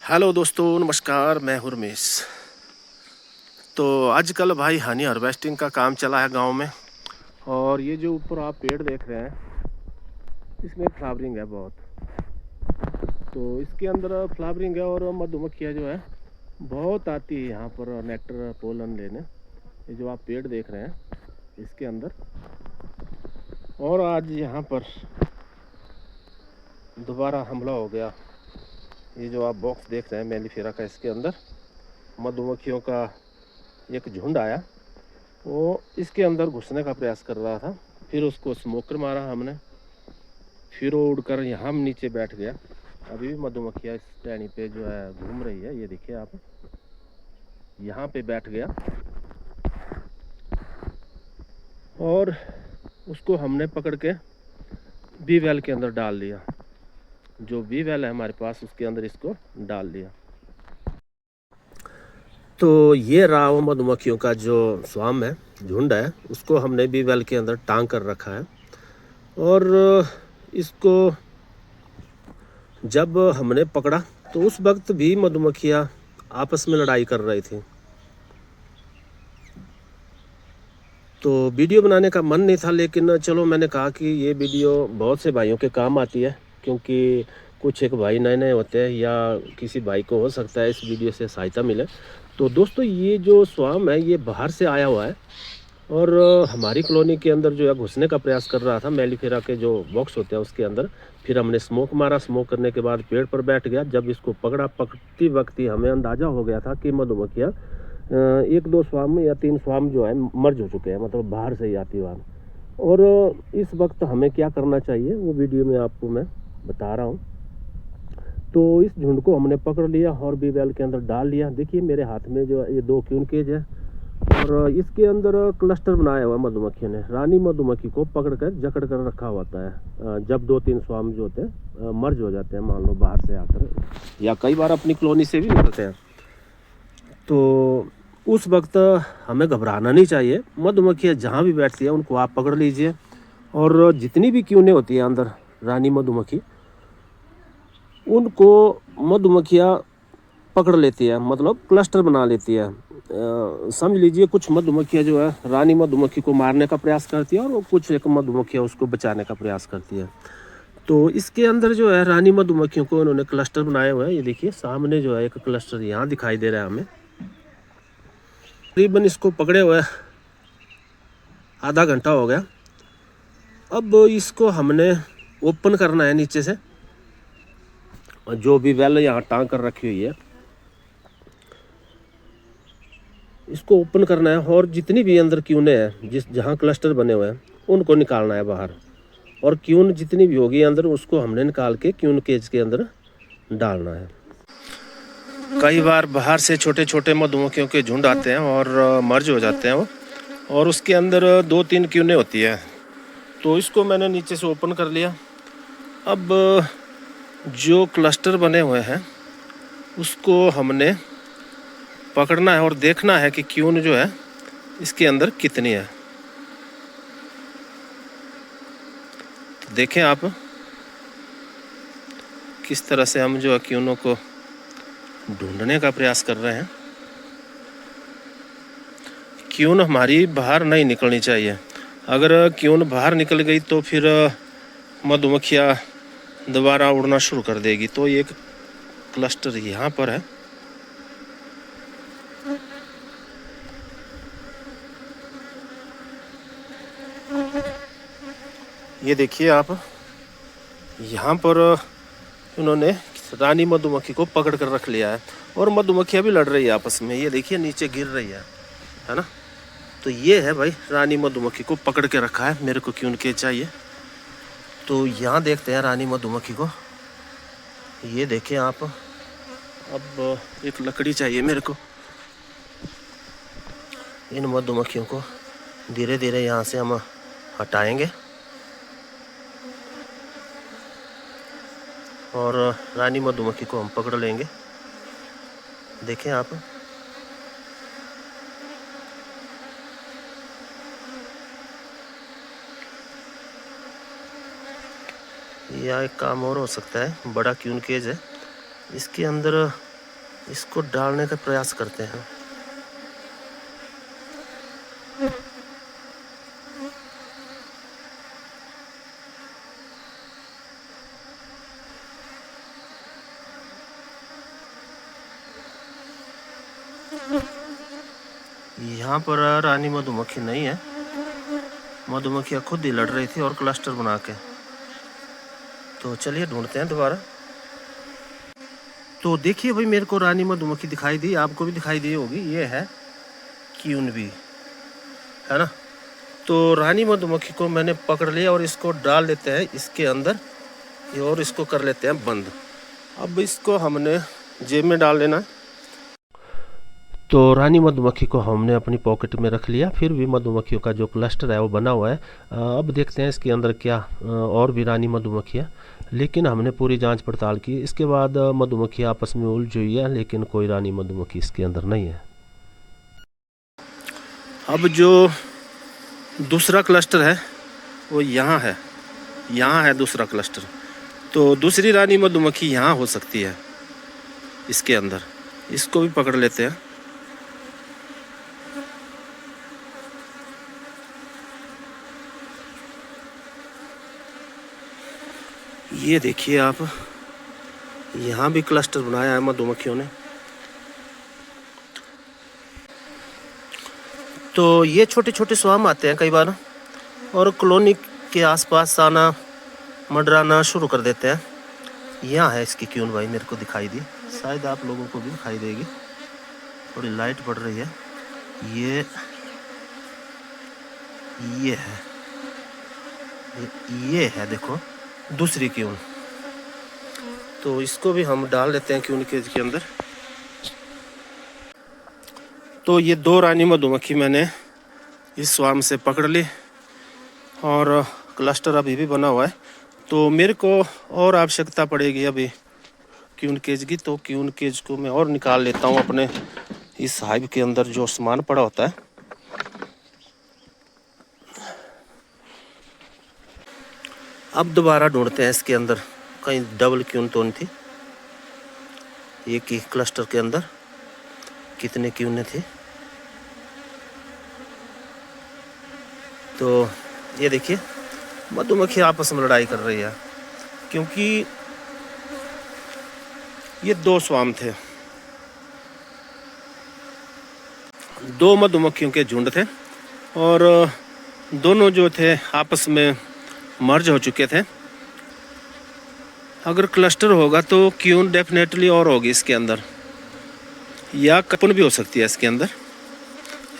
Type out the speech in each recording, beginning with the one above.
Hello दोस्तों, नमस्कार। मैं हूं रमेश। तो आजकल भाई हनी हार्वेस्टिंग का काम चला है गांव में। और ये जो ऊपर आप पेड़ देख रहे हैं, इसमें फ्लावरिंग है बहुत। तो इसके अंदर फ्लावरिंग है और मधुमक्खियाँ जो है बहुत आती है यहाँ पर नेक्टर पोलन लेने। ये जो आप पेड़ देख रहे हैं इसके अंदर। और आज यहाँ पर दोबारा हमला हो गया। ये जो आप बॉक्स देख रहे हैं मेलिफेरा का, इसके अंदर मधुमक्खियों का एक झुंड आया। वो इसके अंदर घुसने का प्रयास कर रहा था। फिर उसको स्मोकर मारा हमने। फिर वो उड़कर यहाँ नीचे बैठ गया। अभी भी मधुमक्खियाँ इस टहनी पे जो है घूम रही है। ये देखिए आप, यहाँ पे बैठ गया। और उसको हमने पकड़ के बी वेल के अंदर डाल दिया। जो बी वेल है हमारे पास, उसके अंदर इसको डाल दिया। तो ये रहा वो मधुमक्खियों का जो स्वाम है, झुंड है, उसको हमने बी वेल के अंदर टांग कर रखा है। और इसको जब हमने पकड़ा तो उस वक्त भी मधुमक्खियाँ आपस में लड़ाई कर रही थी। तो वीडियो बनाने का मन नहीं था, लेकिन चलो मैंने कहा कि ये वीडियो बहुत से भाइयों के काम आती है। क्योंकि कुछ एक भाई नए नए होते हैं या किसी भाई को हो सकता है इस वीडियो से सहायता मिले। तो दोस्तों, ये जो स्वाम है ये बाहर से आया हुआ है और हमारी कॉलोनी के अंदर जो है घुसने का प्रयास कर रहा था। मेलिफेरा के जो बॉक्स होते हैं उसके अंदर। फिर हमने स्मोक मारा। स्मोक करने के बाद पेड़ पर बैठ गया। जब इसको पकड़ती वक्त ही हमें अंदाज़ा हो गया था कि मधुमक्खियाँ एक दो स्वाम या तीन स्वाम जो है मर्ज हो चुके हैं, मतलब बाहर से ही आती हुआ। और इस वक्त हमें क्या करना चाहिए वो वीडियो में आपको मैं बता रहा हूँ। तो इस झुंड को हमने पकड़ लिया और बी वेल के अंदर डाल लिया। देखिए मेरे हाथ में जो ये 2 क्यून केज है और इसके अंदर क्लस्टर बनाया हुआ मधुमक्खियों ने। रानी मधुमक्खी को पकड़ कर जकड़ कर रखा होता है। जब 2-3 स्वाम जो होते हैं मर्ज हो जाते हैं, मान लो बाहर से आकर या कई बार अपनी कॉलोनी से भी निकलते हैं, तो उस वक्त हमें घबराना नहीं चाहिए। मधुमक्खियाँ जहाँ भी बैठती है उनको आप पकड़ लीजिए। और जितनी भी क्यूनें होती है अंदर रानी मधुमक्खी, उनको मधुमक्खियाँ पकड़ लेती है, मतलब क्लस्टर बना लेती है। समझ लीजिए कुछ मधुमक्खियाँ जो है रानी मधुमक्खी को मारने का प्रयास करती है और कुछ एक मधुमक्खियाँ उसको बचाने का प्रयास करती है। तो इसके अंदर जो है रानी मधुमक्खियों को उन्होंने क्लस्टर बनाए हुए हैं। ये देखिए सामने जो है एक क्लस्टर यहाँ दिखाई दे रहा है हमें। तकरीबन इसको पकड़े हुए आधा घंटा हो गया। अब इसको हमने ओपन करना है नीचे से। जो भी वेल यहाँ टांग कर रखी हुई है इसको ओपन करना है। और जितनी भी अंदर क्यूने हैं जहाँ क्लस्टर बने हुए हैं उनको निकालना है बाहर। और क्यून जितनी भी होगी अंदर उसको हमने निकाल के क्यून केज के अंदर डालना है। कई बार बाहर से छोटे छोटे मधुमक्खियों के झुंड आते हैं और मर्ज हो जाते हैं वो, और उसके अंदर 2-3 क्यूने होती है। तो इसको मैंने नीचे से ओपन कर लिया। अब जो क्लस्टर बने हुए हैं उसको हमने पकड़ना है और देखना है कि क्यून जो है इसके अंदर कितनी है। तो देखें आप किस तरह से हम जो है क्यूनों को ढूंढने का प्रयास कर रहे हैं। क्यून हमारी बाहर नहीं निकलनी चाहिए। अगर क्यून बाहर निकल गई तो फिर मधुमक्खियाँ दोबारा उड़ना शुरू कर देगी। तो एक क्लस्टर यहाँ पर है। ये देखिए आप, यहाँ पर उन्होंने रानी मधुमक्खी को पकड़ कर रख लिया है और मधुमक्खियाँ भी लड़ रही है आपस में। ये देखिए नीचे गिर रही है ना। तो ये है भाई, रानी मधुमक्खी को पकड़ के रखा है। मेरे को क्यों के चाहिए, तो यहाँ देखते हैं रानी मधुमक्खी को। ये देखें आप, अब एक लकड़ी चाहिए मेरे को। इन मधुमक्खियों को धीरे धीरे यहाँ से हम हटाएंगे और रानी मधुमक्खी को हम पकड़ लेंगे। देखें आप, या एक काम और हो सकता है। बड़ा क्यून केज है, इसके अंदर इसको डालने का प्रयास करते हैं। यहाँ पर रानी मधुमक्खी नहीं है, मधुमक्खियाँ खुद ही लड़ रही थी और क्लस्टर बना के। तो चलिए ढूंढते हैं दोबारा। तो देखिए भाई, मेरे को रानी मधुमक्खी दिखाई दी, आपको भी दिखाई दी होगी। ये है क्यून बी, है ना। तो रानी मधुमक्खी को मैंने पकड़ लिया और इसको डाल लेते हैं इसके अंदर और इसको कर लेते हैं बंद। अब इसको हमने जेब में डाल लेना। तो रानी मधुमक्खी को हमने अपनी पॉकेट में रख लिया। फिर भी मधुमक्खियों का जो क्लस्टर है वो बना हुआ है। अब देखते हैं इसके अंदर क्या और भी रानी मधुमक्खियाँ, लेकिन हमने पूरी जांच पड़ताल की। इसके बाद मधुमक्खी आपस में उलझ हुई है, लेकिन कोई रानी मधुमक्खी इसके अंदर नहीं है। अब जो दूसरा क्लस्टर है वो यहाँ है दूसरा क्लस्टर। तो दूसरी रानी मधुमक्खी यहाँ हो सकती है इसके अंदर। इसको भी पकड़ लेते हैं। ये देखिए आप, यहाँ भी क्लस्टर बनाया है मधुमक्खियों ने। तो ये छोटे छोटे स्वाम आते हैं कई बार और कॉलोनी के आसपास आना मंडराना शुरू कर देते हैं। यहाँ है इसकी क्यून भाई, मेरे को दिखाई दी, शायद आप लोगों को भी दिखाई देगी, थोड़ी लाइट पड़ रही है। ये है देखो दूसरी क्यून। तो इसको भी हम डाल देते हैं क्यून केज के अंदर। तो ये दो रानी मधुमक्खी मैंने इस स्वाम से पकड़ ली और क्लस्टर अभी भी बना हुआ है। तो मेरे को और आवश्यकता पड़ेगी अभी क्यून केज की। तो क्यून केज को मैं और निकाल लेता हूँ अपने इस हाइव के अंदर जो सामान पड़ा होता है। अब दोबारा ढूंढते हैं इसके अंदर, कहीं डबल क्यून तो नहीं थी। एक ही क्लस्टर के अंदर कितने क्यूने थे। तो ये देखिए मधुमक्खी आपस में लड़ाई कर रही है, क्योंकि ये दो स्वाम थे, दो मधुमक्खियों के झुंड थे और दोनों जो थे आपस में मर्ज हो चुके थे। अगर क्लस्टर होगा तो क्यून डेफिनेटली और होगी इसके अंदर, या कपन भी हो सकती है इसके अंदर।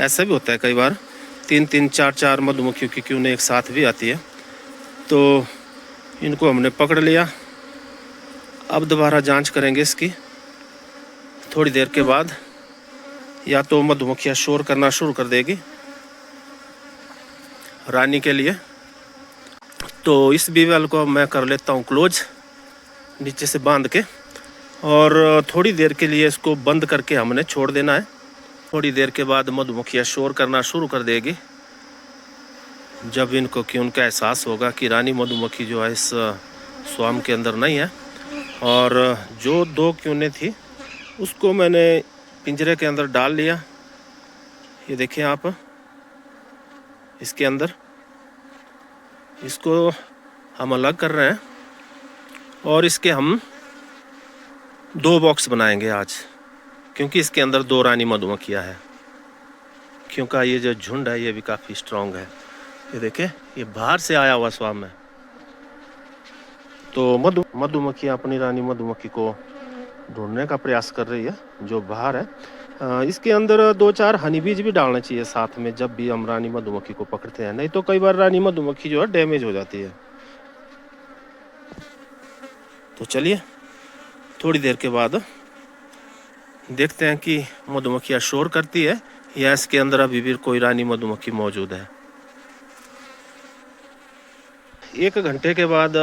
ऐसा भी होता है कई बार, 3-3 4-4 मधुमक्खियों की क्यून एक साथ भी आती है। तो इनको हमने पकड़ लिया। अब दोबारा जांच करेंगे इसकी थोड़ी देर के बाद, या तो मधुमक्खियाँ शोर करना शुरू कर देगी रानी के लिए। तो इस बीवेल को मैं कर लेता हूँ क्लोज नीचे से बांध के, और थोड़ी देर के लिए इसको बंद करके हमने छोड़ देना है। थोड़ी देर के बाद मधुमक्खियाँ शोर करना शुरू कर देगी, जब इनको कि उनका एहसास होगा कि रानी मधुमक्खी जो है इस स्वाम के अंदर नहीं है। और जो दो क्यूने थी उसको मैंने पिंजरे के अंदर डाल लिया। ये देखें आप, इसके अंदर इसको हम अलग कर रहे हैं और इसके हम 2 बॉक्स बनाएंगे आज, क्योंकि इसके अंदर 2 रानी मधुमक्खियाँ हैं। क्योंकि ये जो झुंड है ये भी काफ़ी स्ट्रांग है। ये देखें, ये बाहर से आया हुआ स्वाम है। तो मधुमक्खियाँ अपनी रानी मधुमक्खी को ढूंढने का प्रयास कर रही है जो बाहर है। इसके अंदर 2-4 हनी बीज भी डालना चाहिए साथ में जब भी हम रानी मधुमक्खी को पकड़ते हैं, नहीं तो कई बार रानी मधुमक्खी जो है डैमेज हो जाती है। तो चलिए थोड़ी देर के बाद देखते हैं कि मधुमक्खियाँ शोर करती है या इसके अंदर अभी भी कोई रानी मधुमक्खी मौजूद है। 1 घंटे के बाद,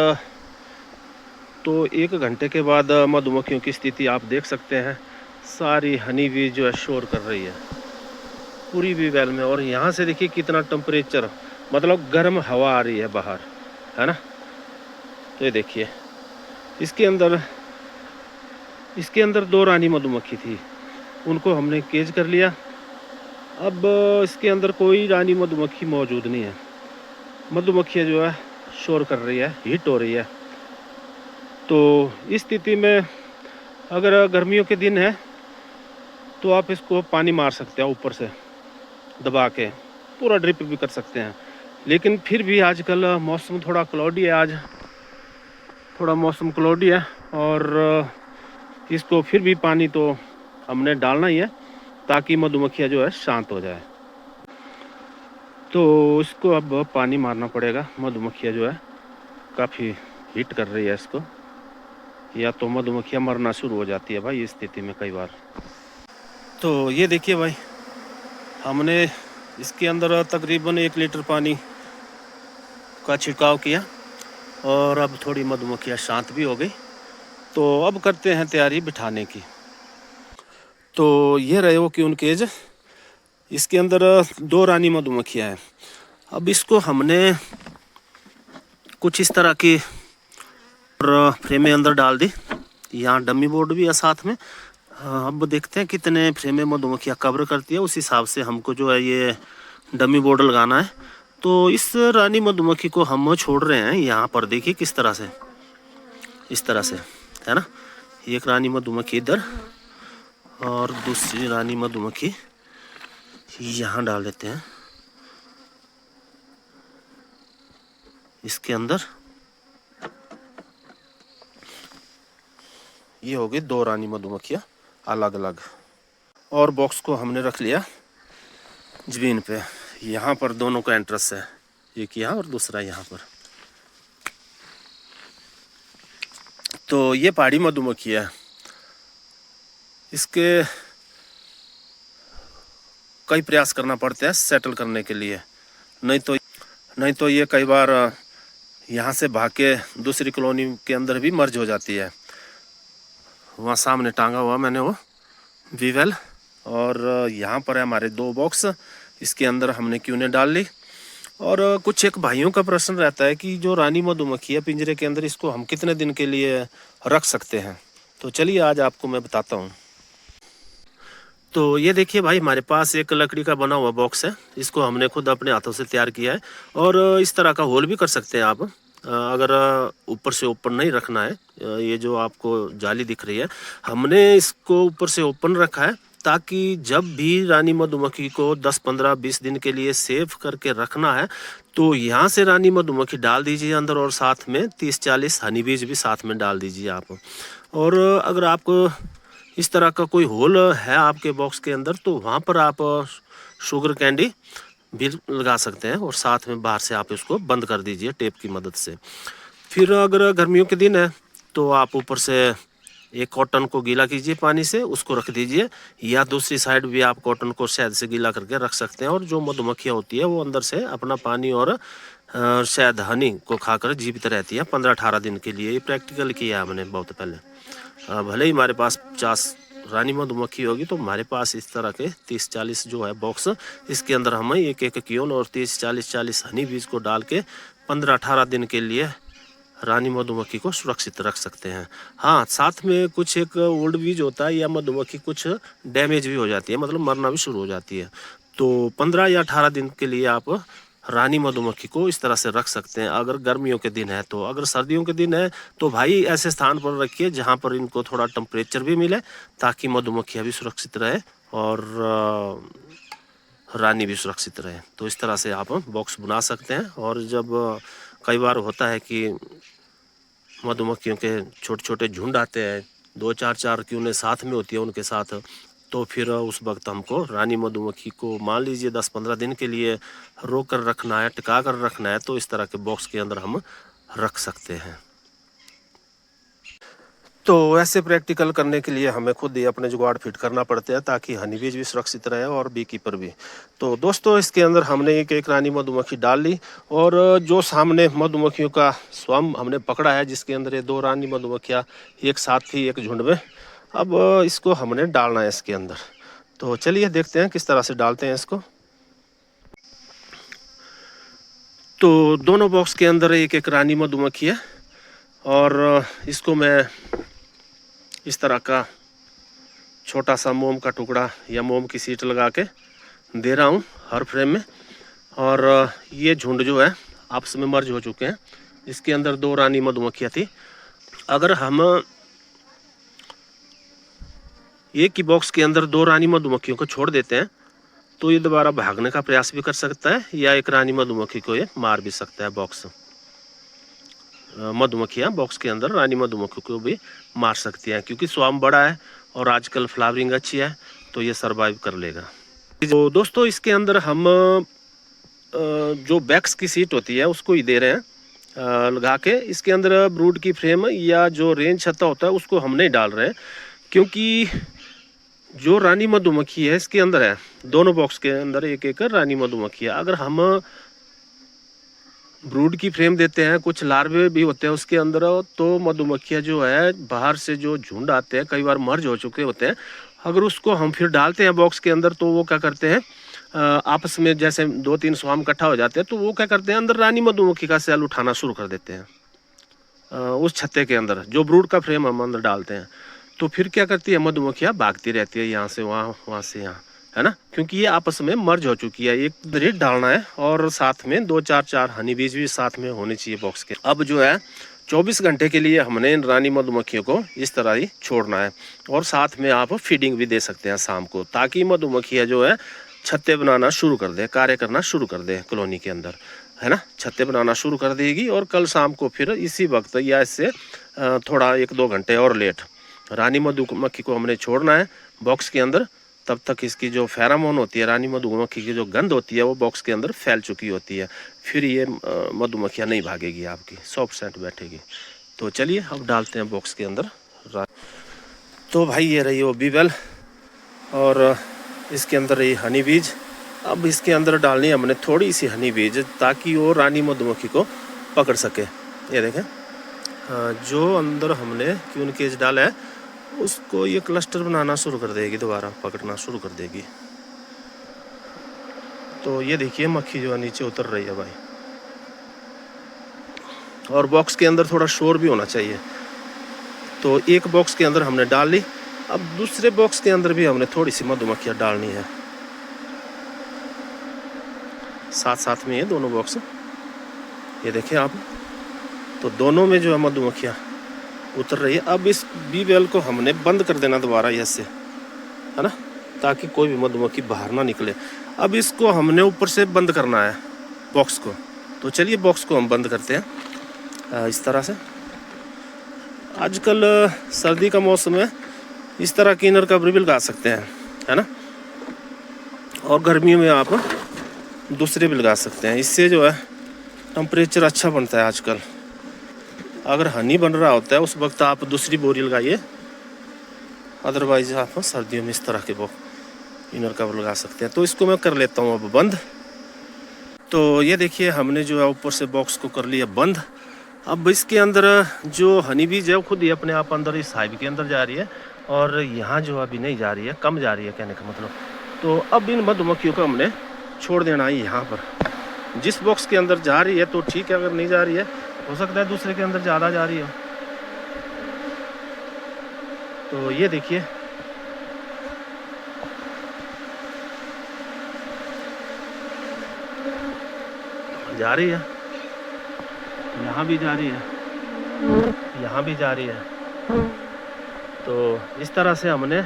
तो 1 घंटे के बाद मधुमक्खियों की स्थिति आप देख सकते हैं। सारी हनी भी जो है शोर कर रही है पूरी भी वेल में। और यहाँ से देखिए कितना टेम्परेचर, मतलब गर्म हवा आ रही है बाहर, है ना। तो ये देखिए इसके अंदर इसके अंदर 2 रानी मधुमक्खी थी, उनको हमने केज कर लिया। अब इसके अंदर कोई रानी मधुमक्खी मौजूद नहीं है। मधुमक्खियाँ जो है शोर कर रही है, हीट हो रही है। तो इस स्थिति में अगर गर्मियों के दिन है तो आप इसको पानी मार सकते हैं ऊपर से दबा के, पूरा ड्रिप भी कर सकते हैं। लेकिन फिर भी आजकल मौसम थोड़ा क्लाउडी है, आज थोड़ा मौसम क्लाउडी है और इसको फिर भी पानी तो हमने डालना ही है ताकि मधुमक्खियाँ जो है शांत हो जाए। तो इसको अब पानी मारना पड़ेगा। मधुमक्खियाँ जो है काफ़ी हीट कर रही है इसको, या तो मधुमक्खियाँ मरना शुरू हो जाती है भाई इस स्थिति में कई बार। तो ये देखिए भाई, हमने इसके अंदर तकरीबन 1 लीटर पानी का छिड़काव किया और अब थोड़ी मधुमक्खियाँ शांत भी हो गई। तो अब करते हैं तैयारी बिठाने की। तो ये रहे वो क्यून केज, इसके अंदर 2 रानी मधुमक्खियाँ हैं। अब इसको हमने कुछ इस तरह की फ्रेम में अंदर डाल दी। यहाँ डमी बोर्ड भी है साथ में। अब देखते हैं कितने फ्रेम में मधुमक्खियाँ कवर करती है, उस हिसाब से हमको जो है ये डमी बोर्ड लगाना है। तो इस रानी मधुमक्खी को हम छोड़ रहे हैं यहाँ पर, देखिए किस तरह से, इस तरह से है ना। एक रानी मधुमक्खी इधर और दूसरी रानी मधुमक्खी यहाँ डाल देते हैं इसके अंदर। ये हो गई 2 रानी मधुमक्खियाँ अलग अलग। और बॉक्स को हमने रख लिया जमीन पे। यहाँ पर दोनों का एंट्रेंस है, एक यहाँ और दूसरा यहाँ पर। तो ये पहाड़ी मधुमक्खी है, इसके कई प्रयास करना पड़ते हैं सेटल करने के लिए, नहीं तो ये कई बार यहाँ से भाग के दूसरी कॉलोनी के अंदर भी मर्ज हो जाती है। वहाँ सामने टांगा हुआ मैंने वो वीवेल, और यहाँ पर है हमारे 2 बॉक्स, इसके अंदर हमने क्यूनें डाल ली। और कुछ एक भाइयों का प्रश्न रहता है कि जो रानी मधुमक्खी है पिंजरे के अंदर, इसको हम कितने दिन के लिए रख सकते हैं। तो चलिए आज आपको मैं बताता हूँ। तो ये देखिए भाई, हमारे पास एक लकड़ी का बना हुआ बॉक्स है, इसको हमने खुद अपने हाथों से तैयार किया है। और इस तरह का होल भी कर सकते हैं आप, अगर ऊपर से ओपन नहीं रखना है। ये जो आपको जाली दिख रही है, हमने इसको ऊपर से ओपन रखा है ताकि जब भी रानी मधुमक्खी को 10, 15, 20 दिन के लिए सेव करके रखना है तो यहाँ से रानी मधुमक्खी डाल दीजिए अंदर, और साथ में 30-40 हनी बीज भी साथ में डाल दीजिए आप। और अगर आपको इस तरह का कोई होल है आपके बॉक्स के अंदर तो वहाँ पर आप शुगर कैंडी भी लगा सकते हैं, और साथ में बाहर से आप इसको बंद कर दीजिए टेप की मदद से। फिर अगर गर्मियों के दिन है तो आप ऊपर से एक कॉटन को गीला कीजिए पानी से, उसको रख दीजिए, या दूसरी साइड भी आप कॉटन को शहद से गीला करके रख सकते हैं। और जो मधुमक्खियाँ होती है वो अंदर से अपना पानी और शहद हनी को खाकर जीवित रहती है 15-18 दिन के लिए। ये प्रैक्टिकल किया है हमने बहुत पहले। भले ही हमारे पास 50 रानी मधुमक्खी होगी तो हमारे पास इस तरह के 30-40 जो है बॉक्स, इसके अंदर हम एक क्यून और 30-40 हनी बीज को डाल के 15-18 दिन के लिए रानी मधुमक्खी को सुरक्षित रख सकते हैं। हाँ, साथ में कुछ एक ओल्ड बीज होता है या मधुमक्खी कुछ डैमेज भी हो जाती है, मतलब मरना भी शुरू हो जाती है। तो 15 या 18 दिन के लिए आप रानी मधुमक्खी को इस तरह से रख सकते हैं अगर गर्मियों के दिन है तो। अगर सर्दियों के दिन है तो भाई ऐसे स्थान पर रखिए जहाँ पर इनको थोड़ा टेम्परेचर भी मिले, ताकि मधुमक्खियाँ भी सुरक्षित रहे और रानी भी सुरक्षित रहे। तो इस तरह से आप बॉक्स बना सकते हैं। और जब कई बार होता है कि मधुमक्खियों के छोटे छोटे झुंड आते हैं, 2-4 क्यूनें साथ में होती है उनके साथ, तो फिर उस वक्त हमको रानी मधुमक्खी को मान लीजिए 10-15 दिन के लिए रोक कर रखना है, टिका कर रखना है, तो इस तरह के बॉक्स के अंदर हम रख सकते हैं। तो ऐसे प्रैक्टिकल करने के लिए हमें खुद ही अपने जुगाड़ फिट करना पड़ते हैं ताकि हनी बीज भी सुरक्षित रहे और बी कीपर भी। तो दोस्तों, इसके अंदर हमने एक रानी मधुमक्खी डाल ली, और जो सामने मधुमक्खियों का स्वाम हमने पकड़ा है जिसके अंदर ये 2 रानी मधुमक्खियाँ एक साथ थी एक झुंड में, अब इसको हमने डालना है इसके अंदर। तो चलिए देखते हैं किस तरह से डालते हैं इसको। तो दोनों बॉक्स के अंदर एक रानी मधुमक्खी है, और इसको मैं इस तरह का छोटा सा मोम का टुकड़ा या मोम की शीट लगा के दे रहा हूँ हर फ्रेम में। और ये झुंड जो है आपस में मर्ज हो चुके हैं। इसके अंदर 2 रानी मधुमक्खियाँ थी। अगर हम एक ही बॉक्स के अंदर 2 रानी मधुमक्खियों को छोड़ देते हैं तो ये दोबारा भागने का प्रयास भी कर सकता है या एक रानी मधुमक्खी को ये मार भी सकता है। बॉक्स मधुमक्खियाँ बॉक्स के अंदर रानी मधुमक्खी को भी मार सकती हैं, क्योंकि स्वार्म बड़ा है और आजकल फ्लावरिंग अच्छी है तो ये सरवाइव कर लेगा। तो दोस्तों इसके अंदर हम जो बैक्स की सीट होती है उसको ही दे रहे हैं लगा के। इसके अंदर ब्रूड की फ्रेम या जो रेंज छत्ता होता है उसको हम नहीं डाल रहे हैं, क्योंकि जो रानी मधुमक्खी है इसके अंदर है, दोनों बॉक्स के अंदर एक एक रानी मधुमक्खी है। अगर हम ब्रूड की फ्रेम देते हैं, कुछ लार्वे भी होते हैं उसके अंदर, तो मधुमक्खियाँ जो है बाहर से जो झुंड आते हैं कई बार मर्ज हो चुके होते हैं, अगर उसको हम फिर डालते हैं बॉक्स के अंदर तो वो क्या करते हैं आपस में जैसे 2-3 स्वार्म इकट्ठा हो जाते हैं तो वो क्या करते हैं अंदर रानी मधुमक्खी का सेल उठाना शुरू कर देते हैं उस छत्ते के अंदर जो ब्रूड का फ्रेम हम अंदर डालते हैं। तो फिर क्या करती है मधुमक्खियाँ भागती रहती है यहाँ से वहाँ, वहाँ से यहाँ, है ना, क्योंकि ये आपस में मर्ज हो चुकी है। एक ब्रीड डालना है और साथ में 2-4 हनी बीज भी साथ में होने चाहिए बॉक्स के। अब जो है 24 घंटे के लिए हमने इन रानी मधुमक्खियों को इस तरह ही छोड़ना है और साथ में आप फीडिंग भी दे सकते हैं शाम को, ताकि मधुमक्खियाँ जो है छत्ते बनाना शुरू कर दे, कार्य करना शुरू कर दे कॉलोनी के अंदर, है ना, छत्ते बनाना शुरू कर देगी। और कल शाम को फिर इसी वक्त या इससे थोड़ा 1-2 घंटे और लेट रानी मधुमक्खी को हमने छोड़ना है बॉक्स के अंदर। तब तक इसकी जो फेरामोन होती है, रानी मधुमक्खी की जो गंध होती है वो बॉक्स के अंदर फैल चुकी होती है, फिर ये मधुमक्खियाँ नहीं भागेगी, आपकी 100% बैठेगी। तो चलिए अब डालते हैं बॉक्स के अंदर। तो भाई ये रही वो बीवेल और इसके अंदर रही हनी बीज। अब इसके अंदर डालनी है हमने थोड़ी सी हनी बीज ताकि वो रानी मधुमक्खी को पकड़ सके। ये देखें जो अंदर हमने क्यून केज डाला है उसको ये क्लस्टर बनाना शुरू कर देगी, दोबारा पकड़ना शुरू कर देगी। तो ये देखिए मक्खी जो है नीचे उतर रही है भाई। और बॉक्स के अंदर थोड़ा शोर भी होना चाहिए। तो एक बॉक्स के अंदर हमने डाल ली, अब दूसरे बॉक्स के अंदर भी हमने थोड़ी सी मधुमक्खियाँ डालनी है साथ साथ में, ये दोनों बॉक्स ये देखें आप। तो दोनों में जो है मधुमक्खियाँ उतर रही है। अब इस बीवेल को हमने बंद कर देना दोबारा ऐसे, है ना, ताकि कोई भी मधुमक्खी बाहर ना निकले। अब इसको हमने ऊपर से बंद करना है बॉक्स को। तो चलिए बॉक्स को हम बंद करते हैं इस तरह से। आजकल सर्दी का मौसम है, इस तरह की इनर कवर भी लगा सकते हैं, है ना, और गर्मियों में आप दूसरे भी लगा सकते हैं। इससे जो है टेम्परेचर अच्छा बनता है आजकल। अगर हनी बन रहा होता है उस वक्त आप दूसरी बोरी लगाइए, अदरवाइज आप सर्दियों में इस तरह के वो इनर कवर लगा सकते हैं। तो इसको मैं कर लेता हूँ अब बंद। तो ये देखिए हमने जो है ऊपर से बॉक्स को कर लिया बंद। अब इसके अंदर जो हनी बीज है खुद ही अपने आप अंदर इस हाइव के अंदर जा रही है और यहाँ जो अभी नहीं जा रही है, कम जा रही है कहने का मतलब। तो अब इन मधुमक्खियों को हमने छोड़ देना है यहाँ पर। जिस बॉक्स के अंदर जा रही है तो ठीक है, अगर नहीं जा रही है हो सकता है दूसरे के अंदर ज़्यादा जा रही हो। तो ये देखिए जा रही है, यहाँ भी जा रही है, यहाँ भी जा रही है। तो इस तरह से हमने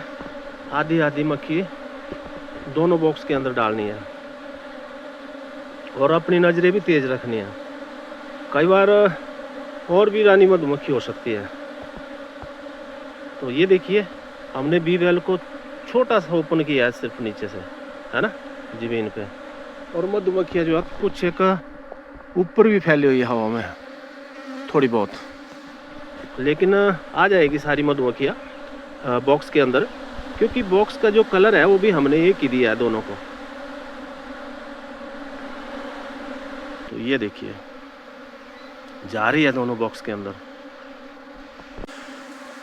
आधी आधी मक्खी दोनों बॉक्स के अंदर डालनी है और अपनी नज़रें भी तेज़ रखनी है। कई बार और भी रानी मधुमक्खी हो सकती है। तो ये देखिए हमने बीवेल को छोटा सा ओपन किया है सिर्फ नीचे से, है ना, ज़मीन पे, और मधुमक्खियाँ जो है कुछ एक ऊपर भी फैली हुई है हवा में थोड़ी बहुत, लेकिन आ जाएगी सारी मधुमक्खियाँ बॉक्स के अंदर, क्योंकि बॉक्स का जो कलर है वो भी हमने एक ही दिया है दोनों को। तो ये देखिए जा रही है दोनों बॉक्स के अंदर।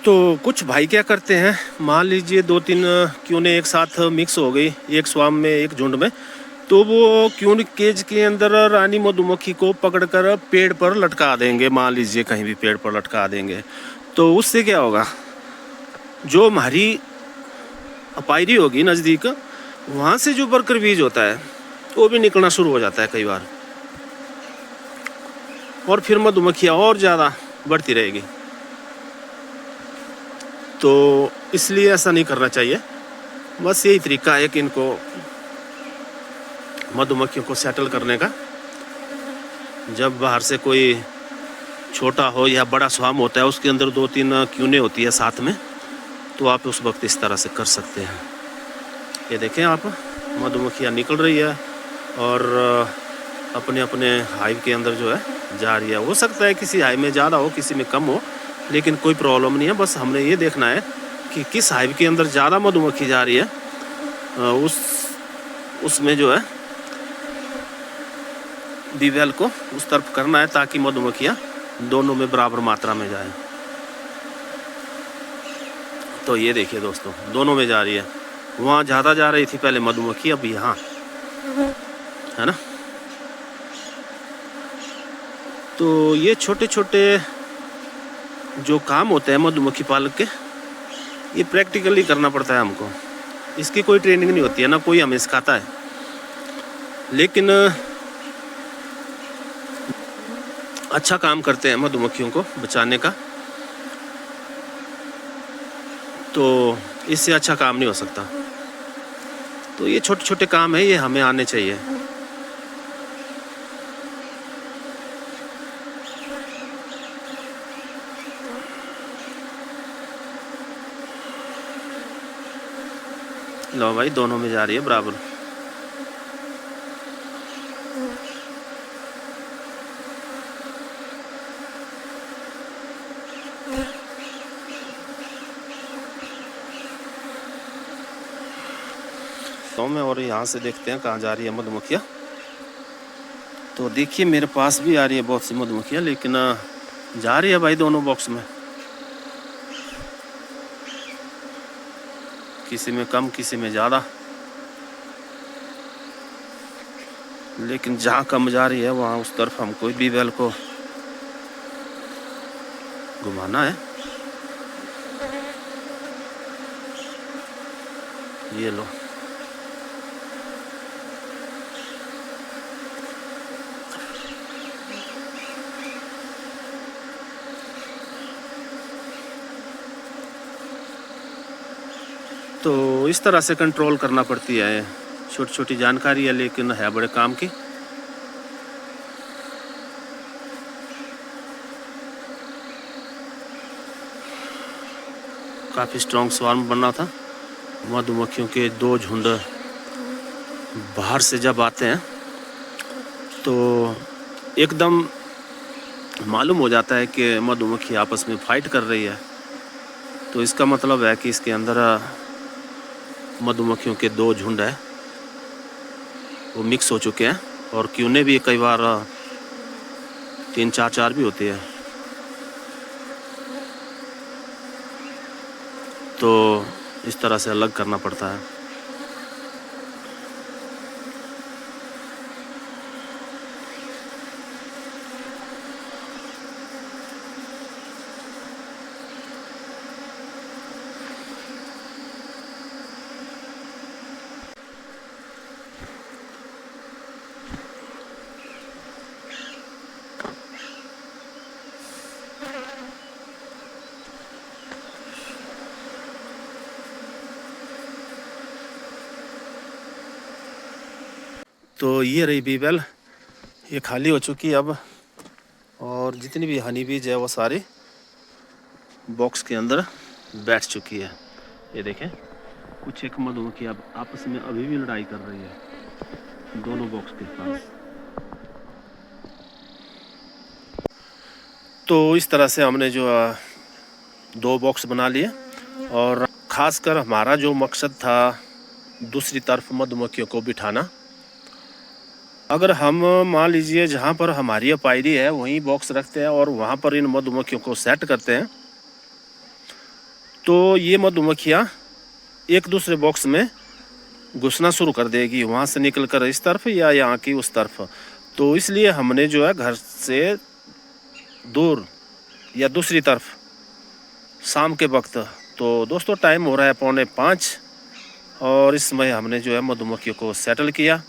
तो कुछ भाई क्या करते हैं, मान लीजिए 2-3 क्यूने एक साथ मिक्स हो गई एक स्वार्म में, एक झुंड में, तो वो क्यून केज के अंदर रानी मधुमक्खी को पकड़कर पेड़ पर लटका देंगे। मान लीजिए कहीं भी पेड़ पर लटका देंगे, तो उससे क्या होगा, जो हमारी अपायरी होगी नज़दीक, वहाँ से जो वर्कर बीज होता है वो भी निकलना शुरू हो जाता है कई बार, और फिर मधुमक्खियाँ और ज़्यादा बढ़ती रहेगी। तो इसलिए ऐसा नहीं करना चाहिए। बस यही तरीका है कि इनको मधुमक्खियों को सेटल करने का। जब बाहर से कोई छोटा हो या बड़ा स्वाम होता है, उसके अंदर 2-3 क्यूने होती है साथ में, तो आप उस वक्त इस तरह से कर सकते हैं। ये देखें आप, मधुमक्खियाँ निकल रही है और अपने अपने हाइव के अंदर जो है जा रही है। हो सकता है किसी हाइव में ज़्यादा हो, किसी में कम हो, लेकिन कोई प्रॉब्लम नहीं है। बस हमने ये देखना है कि किस हाइव के अंदर ज़्यादा मधुमक्खी जा रही है, उसमें जो है बीवेल को उस तरफ करना है, ताकि मधुमक्खियाँ दोनों में बराबर मात्रा में जाए। तो ये देखिए दोस्तों, दोनों में जा रही है। वहाँ ज़्यादा जा रही थी पहले मधुमक्खी, अब यहाँ, है ना। तो ये छोटे छोटे जो काम होते हैं मधुमक्खी पालक के, ये प्रैक्टिकली करना पड़ता है हमको। इसकी कोई ट्रेनिंग नहीं होती है, ना कोई हमें सिखाता है, लेकिन अच्छा काम करते हैं मधुमक्खियों को बचाने का। तो इससे अच्छा काम नहीं हो सकता। तो ये छोटे छोटे काम है, ये हमें आने चाहिए। लो भाई, दोनों में जा रही है बराबर। तो में और यहाँ से देखते हैं कहाँ जा रही है मधुमक्खियाँ। तो देखिए मेरे पास भी आ रही है बहुत सी मधुमक्खियाँ, लेकिन जा रही है भाई दोनों बॉक्स में, किसी में कम किसी में ज़्यादा। लेकिन जहाँ कम जा रही है वहाँ उस तरफ हमको बीवेल को घुमाना है। ये लो, तो इस तरह से कंट्रोल करना पड़ती है। छोटी छोटी जानकारी है, लेकिन है बड़े काम की। काफ़ी स्ट्रॉन्ग स्वार्म बनना था। मधुमक्खियों के 2 झुंड बाहर से जब आते हैं तो एकदम मालूम हो जाता है कि मधुमक्खी आपस में फाइट कर रही है। तो इसका मतलब है कि इसके अंदर मधुमक्खियों के 2 झुंड है वो मिक्स हो चुके हैं, और क्यूने भी कई बार 3-4 भी होती है। तो इस तरह से अलग करना पड़ता है। तो ये रही बीवेल, ये खाली हो चुकी है अब, और जितनी भी हनी बीज है वो सारी बॉक्स के अंदर बैठ चुकी है। ये देखें, कुछ एक मधुमक्खी अब आपस में अभी भी लड़ाई कर रही है दोनों बॉक्स के पास। तो इस तरह से हमने जो 2 बॉक्स बना लिए, और ख़ासकर हमारा जो मकसद था दूसरी तरफ मधुमक्खियों को बिठाना। अगर हम मान लीजिए जहाँ पर हमारी अपायरी है वहीं बॉक्स रखते हैं और वहाँ पर इन मधुमक्खियों को सेट करते हैं, तो ये मधुमक्खियाँ एक दूसरे बॉक्स में घुसना शुरू कर देगी, वहाँ से निकल कर इस तरफ या यहाँ की उस तरफ। तो इसलिए हमने जो है घर से दूर या दूसरी तरफ शाम के वक्त तो दोस्तों टाइम हो रहा है 4:45 और इस समय हमने जो है मधुमक्खियों को सेटल किया।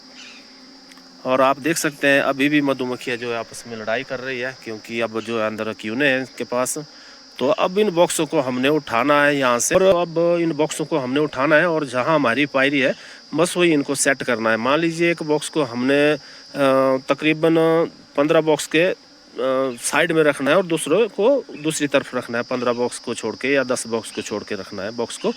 और आप देख सकते हैं अभी भी मधुमक्खियाँ जो है आपस में लड़ाई कर रही है, क्योंकि अब जो है अंदर क्यूने हैं इनके पास। तो अब इन बॉक्सों को हमने उठाना है यहाँ से, और अब इन बॉक्सों को हमने उठाना है और जहाँ हमारी पायरी है बस वही इनको सेट करना है। मान लीजिए एक बॉक्स को हमने तकरीबन 15 बॉक्स के साइड में रखना है और दूसरों को दूसरी तरफ रखना है, 15 बॉक्स को छोड़ के या 10 बॉक्स को छोड़ के रखना है बॉक्स को।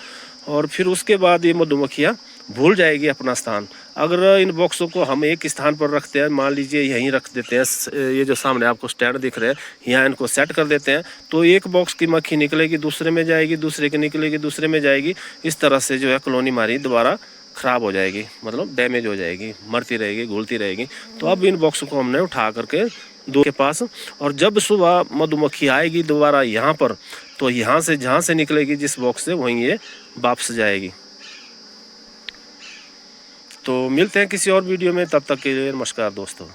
और फिर उसके बाद ये मधुमक्खियाँ भूल जाएगी अपना स्थान। अगर इन बॉक्सों को हम एक स्थान पर रखते हैं, मान लीजिए यहीं रख देते हैं, ये जो सामने आपको स्टैंड दिख रहे हैं, यहाँ इनको सेट कर देते हैं, तो एक बॉक्स की मक्खी निकलेगी दूसरे में जाएगी, दूसरे की निकलेगी दूसरे में जाएगी। इस तरह से जो है कॉलोनी हमारी दोबारा ख़राब हो जाएगी, मतलब डैमेज हो जाएगी, मरती रहेगी, घुलती रहेगी। तो अब इन बॉक्सों को हमने उठा करके दो के पास, और जब सुबह मधुमक्खी आएगी दोबारा यहाँ पर, तो यहाँ से जहाँ से निकलेगी जिस बॉक्स से वहीं ये वापस जाएगी। तो मिलते हैं किसी और वीडियो में, तब तक के लिए नमस्कार दोस्तों।